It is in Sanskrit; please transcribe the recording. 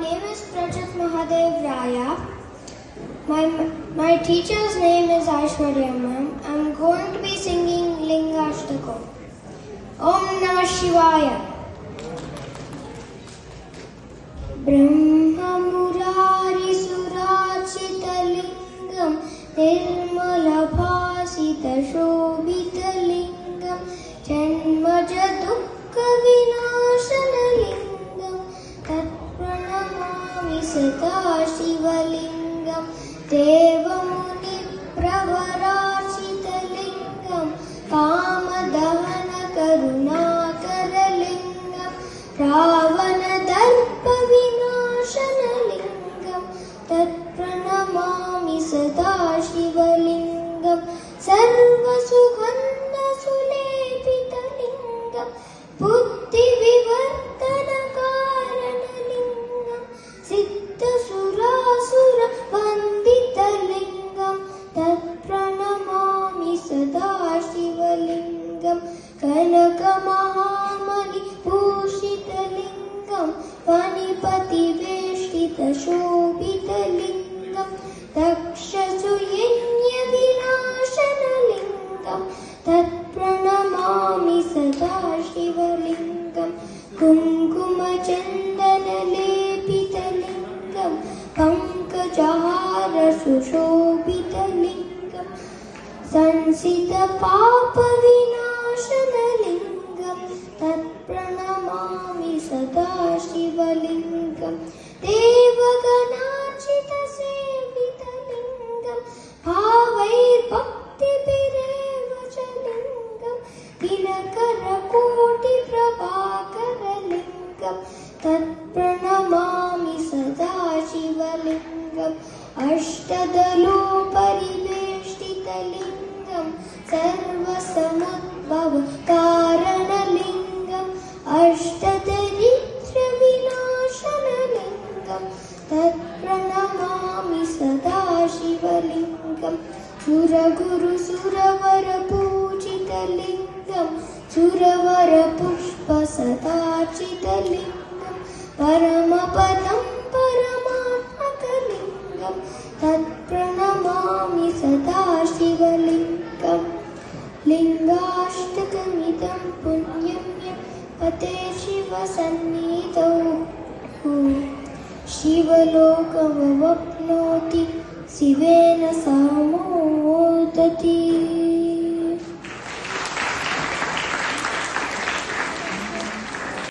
name is Prajit Mahadev Raya. My teacher's name is Aishwarya ma'am. I'm going to be singing Lingashtakam. Om Namah Shivaya. Brahma Murari Surachita Lingam Nirmala Bhasita Shobhita Lingam Janmaja Dukkha Vinashana Lingam Tat Pranamami Sada Shiva Lingam Devamuni Pravarachita Lingam Kamadahana Karunakara Lingam Ravana Darpa Vinashana Lingam Tat Pranamami Sada Shiva Lingam Sarva Sugandha Sulepita Lingam Buddhi Vivartana Karana Lingam Siddha Surasura Vandita Lingam Tat Pranamami Sada Shiva Lingam Kanaka Mahamani Bhushita Lingam Vanipati Veshtita Shobhita Lingam Daksha Suyanya Vinashana Lingam Tat Pranamami Sada Shiva Lingam Kumkuma Chandana Lepita Lingam Pankajahara Sushobhita Lingam Sansita Papa Vinashana Lingam Tat Pranamami Sada Shiva Lingam Devaganachita Sevita Lingam Bhavair Bhakti Pirevacha Lingam Dinakara Koti Prabhakara Lingam Tat Pranamami Sada Shiva Lingam Ashtadalo Pariveshtita Lingam Sarva Samudbhava Karana Lingam Ashtadaritra Vinashana Lingam Tat Pranamami Sada Shiva Lingam Suraguru Suravara Pujita Lingam Suravara Pushpa Sadachita Lingam Paramapadam Paramatmaka Lingam Tat Pranamami Sada Shiva Lingam Lingashtakamidam Punyam Yam Pate Shiva Sannidhau Shiva Lokavavapnoti Sivena Samodati.